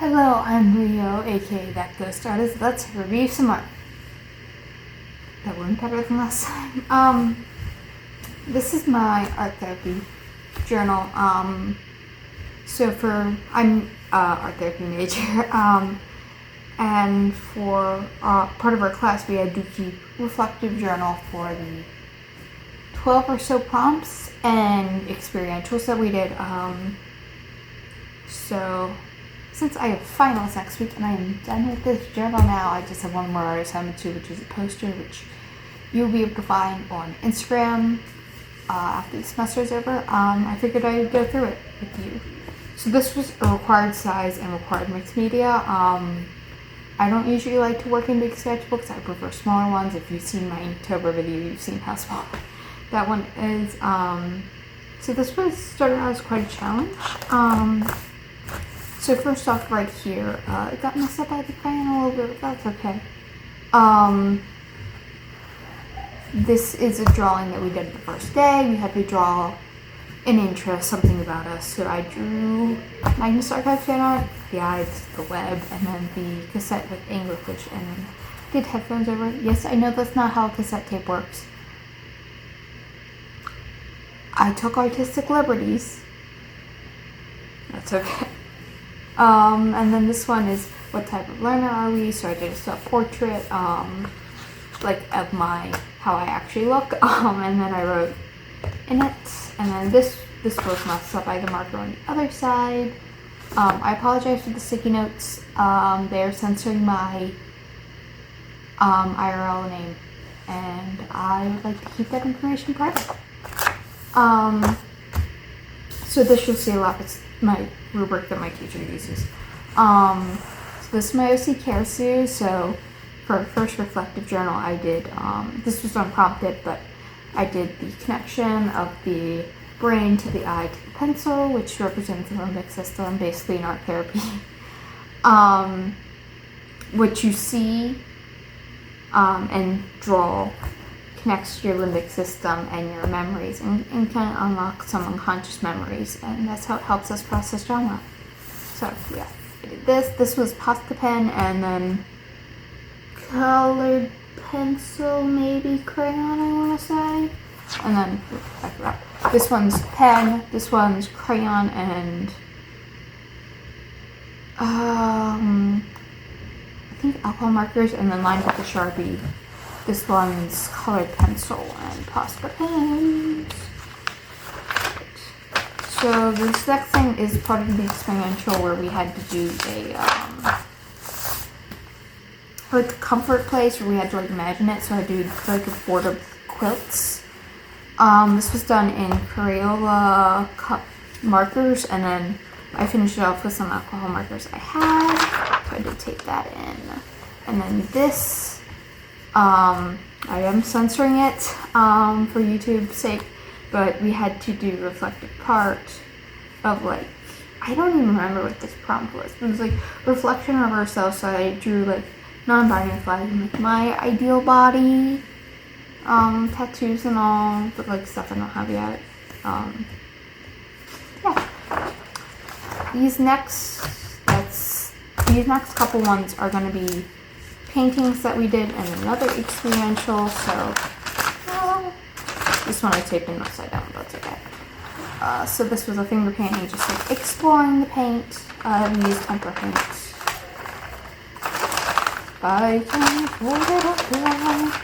Hello, I'm Rio, aka That Ghost Artist. Let's review some art. That went better than last time. This is my art therapy journal. I'm art therapy major. And for part of our class, we had to keep reflective journal for the 12 or so prompts and experientials that we did. So since I have finals next week and I am done with this journal now, I just have one more art assignment too, which is a poster, which you'll be able to find on Instagram after the semester is over. I figured I'd go through it with you. So this was a required size and required mixed media. I don't usually like to work in big sketchbooks. I prefer smaller ones. If you've seen my Tumblr video, you've seen how small that one is. So this was started out as quite a challenge. So first off, right here, it got messed up by the crayon a little bit, but that's okay. This is a drawing that we did the first day. We had to draw an intro, something about us. So I drew Magnus Archive fan art, the eyes, the web, and then the cassette with anglerfish, and then did headphones over it. Yes, I know that's not how cassette tape works. I took artistic liberties. That's okay. And then this one is what type of learner are we? So I did a self-portrait, like of how I actually look. And then I wrote in it. And then this was messed up by the marker on the other side. I apologize for the sticky notes. They're censoring my IRL name, and I would like to keep that information private. So this you'll see a lot. It's my rubric that my teacher uses. So this is my OC Karasu. So for first reflective journal, I did, this was unprompted, but I did the connection of the brain to the eye to the pencil, which represents the limbic system, basically in art therapy. What you see and draw connects to your limbic system and your memories, and can unlock some unconscious memories, and that's how it helps us process trauma. So yeah, I did this. This was pasta pen, and then colored pencil, maybe crayon, I want to say. And then I forgot. This one's pen, this one's crayon, and I think alcohol markers, and then lined with the Sharpie. This one's colored pencil and pasta pens. So this next thing is part of the experiential where we had to do a like comfort place where we had to like imagine it. So I did like a board of quilts. This was done in Crayola cup markers, and then I finished it off with some alcohol markers I had. So I did tape that in. And then this, I am censoring it for YouTube's sake, but we had to do a reflective part of like, I don't even remember what this prompt was. It was like reflection of ourselves, so I drew like non-binary flag and like my ideal body, tattoos and all, but like stuff I don't have yet. Yeah. These next couple ones are gonna be paintings that we did and another experiential. So this one I taped in upside down, but that's okay. So this was a finger painting, just like exploring the paint. We used tempera paint. I can hold it upright.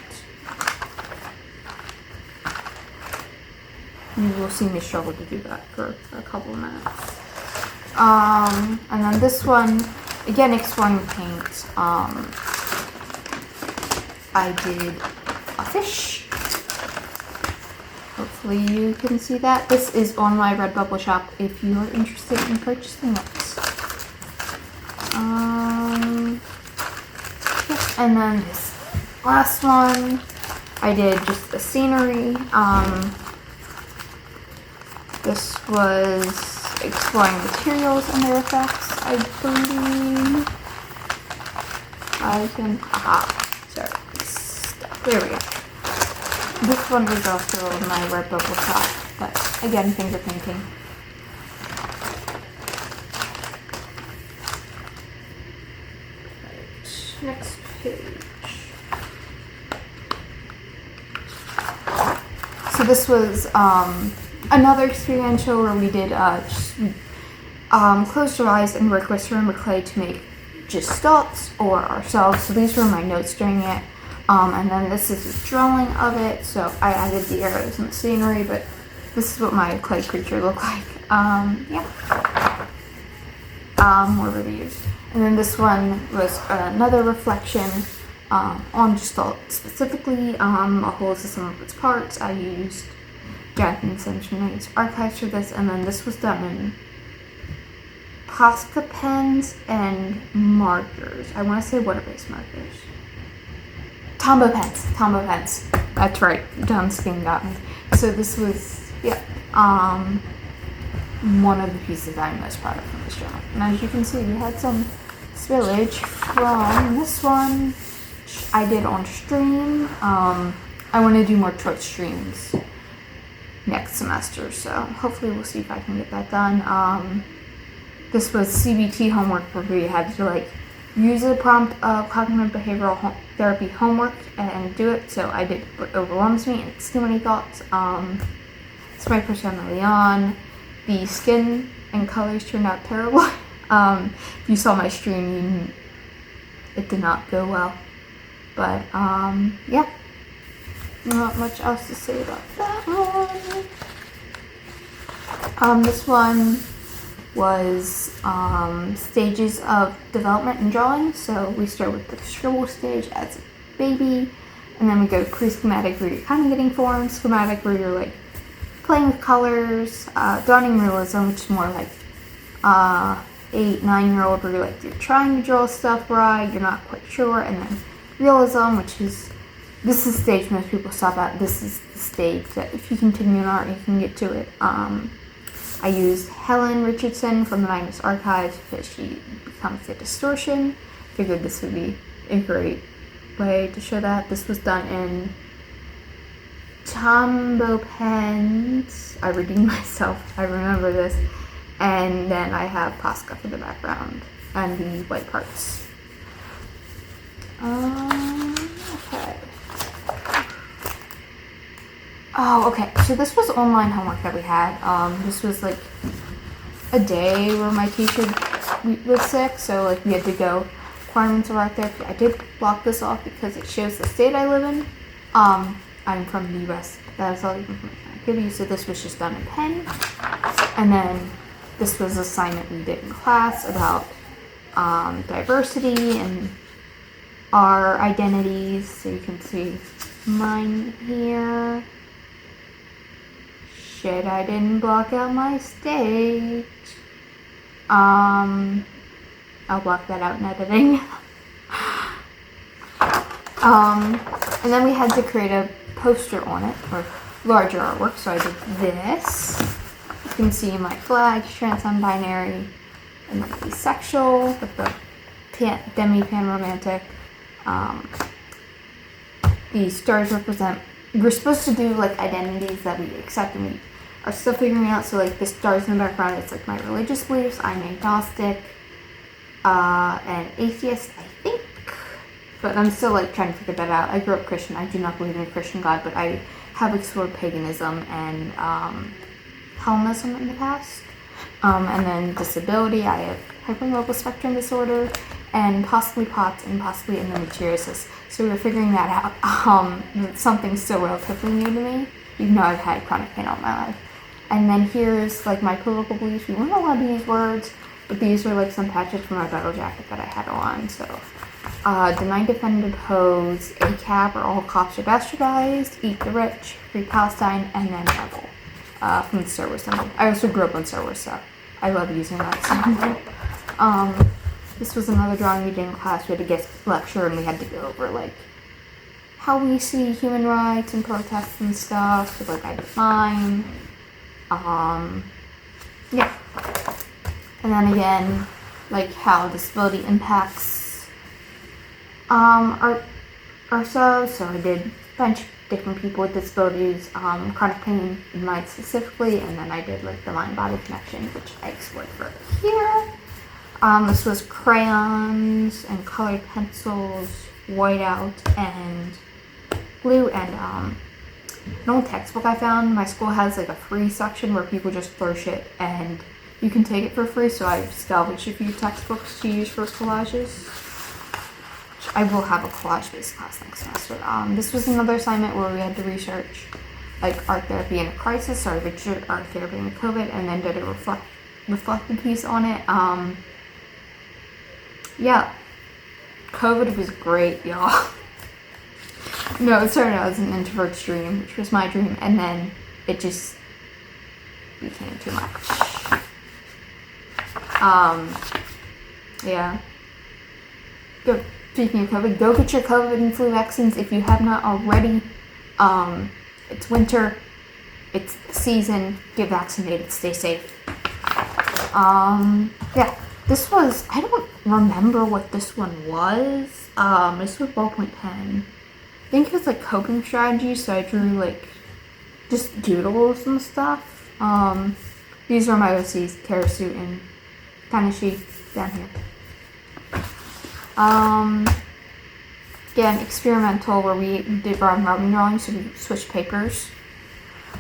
You will see me struggle to do that for a couple of minutes. And then this one, again, exploring the paint. I did a fish. Hopefully you can see that. This is on my RedBubble Shop if you are interested in purchasing it. And then this last one, I did just a scenery. This was exploring materials and their effects, I believe. Sorry. There we go. This one was also in my RedBubble Shop, but again, finger painting. Next page. So this was another experiential where we did close your eyes and work with ceramic clay to make just dots or ourselves. So these were my notes during it. And then this is a drawing of it. So I added the arrows and the scenery, but this is what my clay creature looked like. Yeah. More reviews. And then this one was another reflection on Gestalt specifically. A whole is the sum of its parts. I used Jonathan Centennial's archives for this, and then this was done in Posca pens and markers. I want to say water-based markers. Tombow pens. Tombow pens. That's right. Dunskin got me. So this was, yeah, one of the pieces I'm most proud of from this job. And as you can see, we had some spillage from this one, which I did on stream. I want to do more short streams next semester, so hopefully we'll see if I can get that done. This was CBT homework where we had to like use a prompt of cognitive behavioral therapy homework and do it. So I did what overwhelms me, and it's too many thoughts. It's my persona Leon. The skin and colors turned out terrible. If you saw my stream, it did not go well. But yeah, not much else to say about that one. This one was stages of development and drawing. So we start with the scribble stage as a baby, and then we go pre-schematic where you're kind of getting forms, schematic where you're like playing with colors, dawning realism, which is more like 8-9-year-old where you're trying to draw stuff right, you're not quite sure, and then realism, which is, this is the stage most people stop at. This is the stage that if you continue in art, you can get to it. I used Helen Richardson from the Magnus Archives because she becomes the distortion. Figured this would be a great way to show that. This was done in Tombow pens. I redeemed myself. I remember this. And then I have Posca for the background and the white parts. Okay. Oh, okay. So this was online homework that we had. This was like a day where my teacher was sick, so like we had to go requirements of art therapy. I did block this off because it shows the state I live in. I'm from the US. That's all the information I give you. So this was just done in pen. And then this was an assignment we did in class about diversity and our identities. So you can see mine here. Shit, I didn't block out my stage. I'll block that out in editing. And then we had to create a poster on it, or larger artwork, so I did this. You can see my flag, trans, non-binary, and like the sexual with the demi-pan romantic. The stars represent, we're supposed to do like identities that we accept and we are still figuring out. So like the stars in the background, it's like my religious beliefs. I'm agnostic and atheist, I think. But I'm still like trying to figure that out. I grew up Christian. I do not believe in a Christian God, but I have explored paganism and Hellenism in the past. And then disability, I have hypermobile spectrum disorder and possibly POTS and possibly endometriosis. So we were figuring that out. Something still relatively new to me, even though I've had chronic pain all my life. And then here's like my political beliefs. We weren't allowed to use words, but these were like some patches from my battle jacket that I had on. So deny, defend, oppose, ACAB, or all cops are bastardized, eat the rich, free Palestine, and then rebel from the Star Wars symbol. I also grew up on Star Wars, so I love using that symbol. This was another drawing we did in class. We had a guest lecture and we had to go over like how we see human rights and protests and stuff. So like I did mine. Yeah. And then again, like how disability impacts ourselves. So I did a bunch of different people with disabilities, chronic pain in mind specifically, and then I did like the mind-body connection, which I explored further here. This was crayons and colored pencils, whiteout, and glue, and an old textbook I found. My school has like a free section where people just throw shit and you can take it for free, so I salvaged a few textbooks to use for collages. I will have a collage-based class next semester. This was another assignment where we had to research like art therapy in a crisis, so I researched art therapy in COVID and then did a reflective piece on it. Yeah, COVID was great, y'all. No, it started out as an introvert's dream, which was my dream, and then it just became too much. Yeah. Speaking of COVID, go get your COVID and flu vaccines if you have not already. It's winter, it's season, get vaccinated, stay safe. Yeah, this was, I don't remember what this one was. This was ballpoint pen. I think it was like coping strategy, so I drew like just doodles and stuff. These are my OCs, Cara suit and Kanashi down here. Again, experimental, where we did round robin drawings, so we switched papers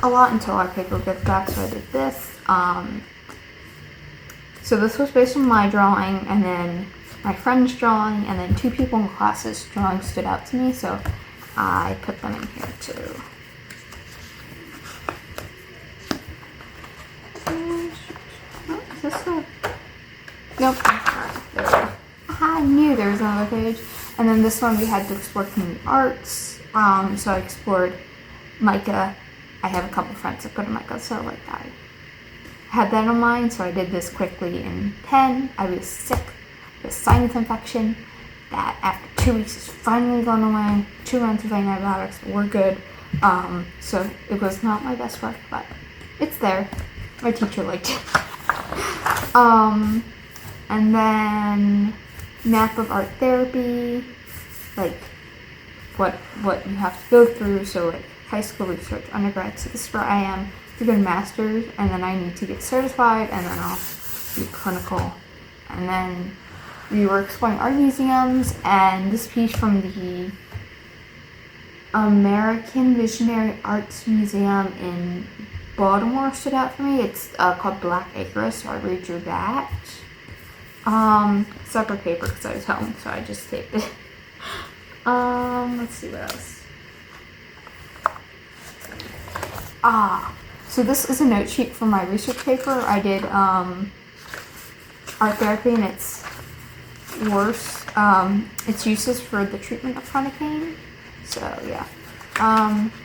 a lot until our paper gets back, so I did this. So this was based on my drawing, and then my friend's drawing, and then two people in class's drawing stood out to me, so I put them in here too. Oh, is this a... Nope. There we go. I knew there was another page. And then this one we had to explore community arts. So I explored mica. I have a couple friends that go to mica, so like I had that on mind, so I did this quickly in pen. I was sick with sinus infection that after 2 weeks is finally gone away. 2 months of antibiotics, but we're good. So it was not my best work, but it's there. My teacher liked it. And then map of art therapy, like what you have to go through. So like high school research, undergrad. So this is where I am to get a master's, and then I need to get certified, and then I'll do clinical. And then we were exploring art museums, and this piece from the American Visionary Arts Museum in Baltimore stood out for me. It's called Black Acre, so I redrew that. Separate paper because I was home, so I just taped it. Let's see what else. So this is a note sheet for my research paper. I did art therapy and its worse, its uses for the treatment of chronic pain. So yeah,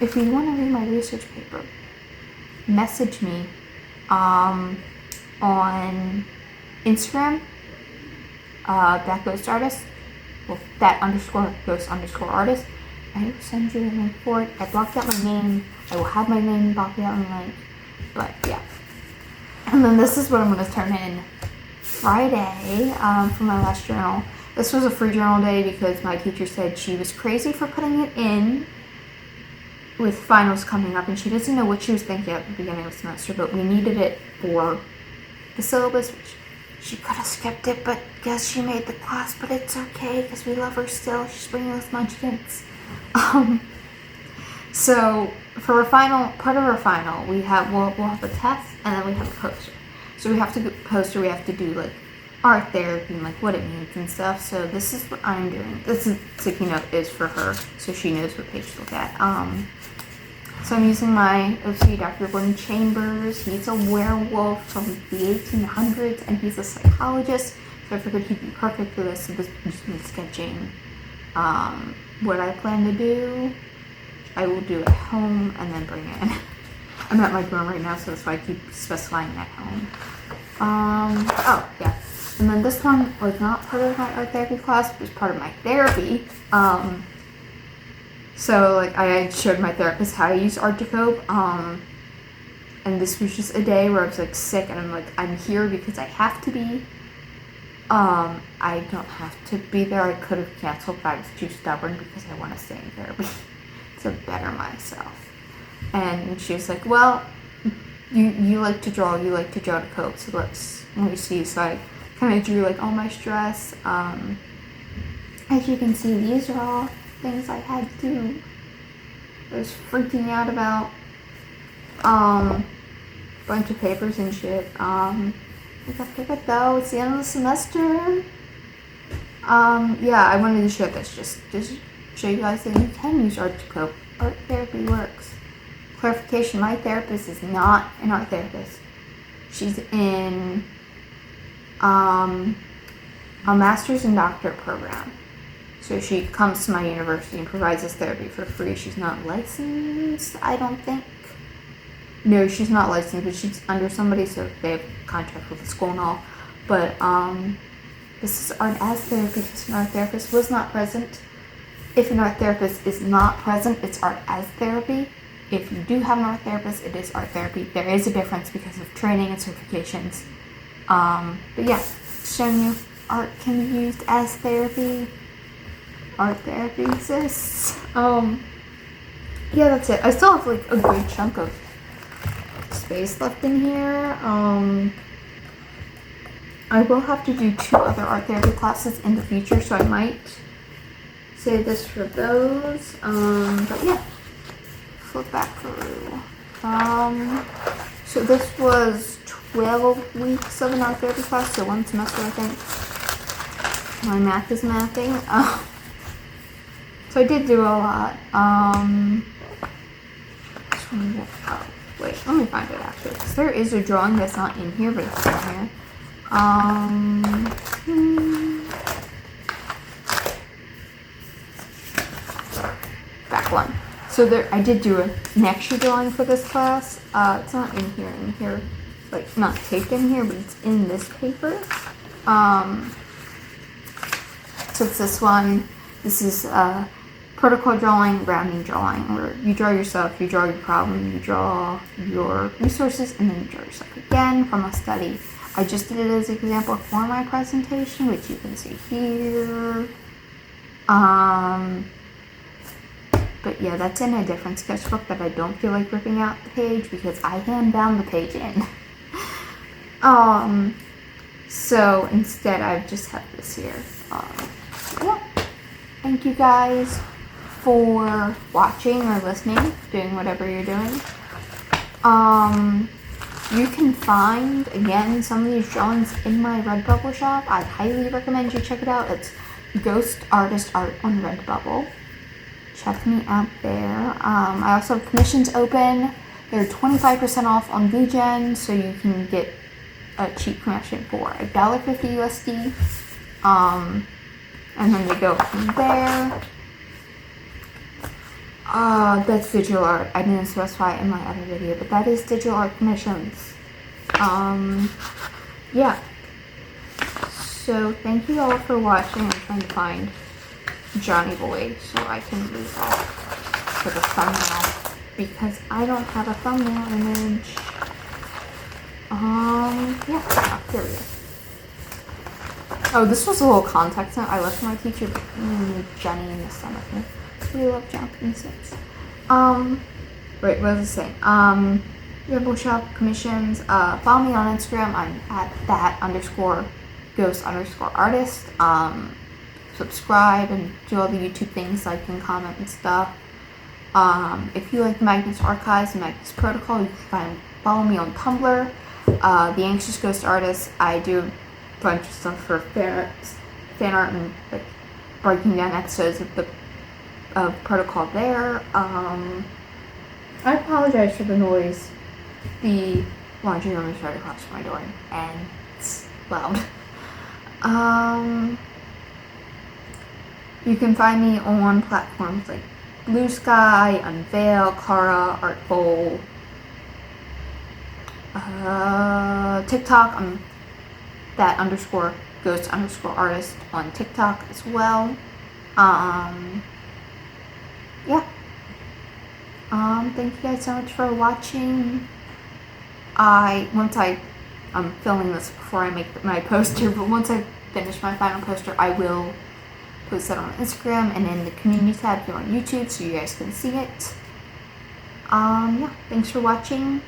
if you want to read my research paper, message me on Instagram, thatghostartist, well, that_ghost_artist. I will send you a link for it. I blocked out my name. I will have my name blocked out in the link. But yeah. And then this is what I'm going to turn in Friday for my last journal. This was a free journal day because my teacher said she was crazy for putting it in with finals coming up, and she doesn't know what she was thinking at the beginning of the semester, but we needed it for the syllabus, which she could have skipped it, but guess she made the class, but it's okay because we love her still. She's bringing us munchkins. So for our final, part of our final, we'll have a test, and then we have a poster. So we have to poster, we have to do like art therapy and like what it means and stuff. So this is what I'm doing. This is sticky note is for her, so she knows what page to look at. So I'm using my OC, Dr. Gordon Chambers. He's a werewolf from the 1800s, and he's a psychologist. So I figured he'd be perfect for this. So this is just me sketching what I plan to do. I will do at home and then bring it in. I'm at my dorm right now, so that's why I keep specifying at home. Oh, yeah. And then this one was not part of my art therapy class, but it was part of my therapy. So, like, I showed my therapist how I use art to cope. And this was just a day where I was, like, sick, and I'm like, I'm here because I have to be. I don't have to be there. I could have canceled, but I was too stubborn because I want to stay in therapy to better myself. And she was like, well, you like to draw to cope, so let me see. So I kind of drew like all my stress. As you can see, these are all things I was freaking out about. Bunch of papers and shit. We got to pick though. It's the end of the semester. Yeah, I wanted to share this just show you guys that you can use art to cope. Art therapy works. Clarification, my therapist is not an art therapist. She's in a master's and doctorate program. So she comes to my university and provides us therapy for free. She's not licensed, I don't think. No, she's not licensed, but she's under somebody, so they have a contract with the school and all. But this is art as therapy because an art therapist was not present. If an art therapist is not present, it's art as therapy. If you do have an art therapist, it is art therapy. There is a difference because of training and certifications. But yeah, showing you art can be used as therapy. Art therapy exists. Yeah, that's it. I still have like a good chunk of space left in here. I will have to do 2 other art therapy classes in the future, so I might save this for those. But yeah, flip back through. So this was 12 weeks of an art therapy class, so 1 semester, I think. My math is mathing. So I did do a lot. Wait, let me find it actually, because there is a drawing that's not in here, but it's in here. Back one. So there, I did do an extra drawing for this class. It's not in here, like not taped in here, but it's in this paper. So it's this one. This is protocol drawing, rounding drawing, where you draw yourself, you draw your problem, you draw your resources, and then you draw yourself again from a study. I just did it as an example for my presentation, which you can see here. But yeah, that's in a different sketchbook that I don't feel like ripping out the page because I hand bound the page in. So instead I've just have this here. Yeah. Thank you guys for watching or listening, doing whatever you're doing. You can find, again, some of these drawings in my RedBubble shop. I highly recommend you check it out. It's Ghost Artist Art on RedBubble. Check me out there. I also have commissions open. They're 25% off on Vgen, so you can get a cheap commission for $1.50 USD. And then they go from there. That's digital art. I didn't specify in my other video, but that is digital art commissions. Yeah. So thank you all for watching. I'm trying to find Johnny Boy so I can move off for the thumbnail because I don't have a thumbnail image. Yeah, there we go. Oh, this was a little context note I left for my teacher, but Jenny in the summer. We love jumping sets. Wait, what was I saying? RedBubble Shop commissions. Follow me on Instagram. I'm at that_ghost_artist. Subscribe and do all the YouTube things, like and comment and stuff. If you like Magnus Archives and Magnus Protocol, you can follow me on Tumblr. The Anxious Ghost Artist. I do a bunch of stuff for fan art and like breaking down episodes of Protocol there. I apologize for the noise. The laundry room is right across from my door and it's loud. You can find me on platforms like Bluesky, Unvale, Cara, Artfol, TikTok. I'm that_ghost_artist on TikTok as well. Yeah. Thank you guys so much for watching. I'm filming this before I make my poster, but once I finish my final poster, I will post that on Instagram and in the community tab here on YouTube so you guys can see it. Yeah, thanks for watching.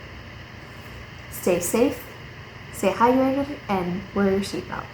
Stay safe, stay hydrated, and wear your seatbelt.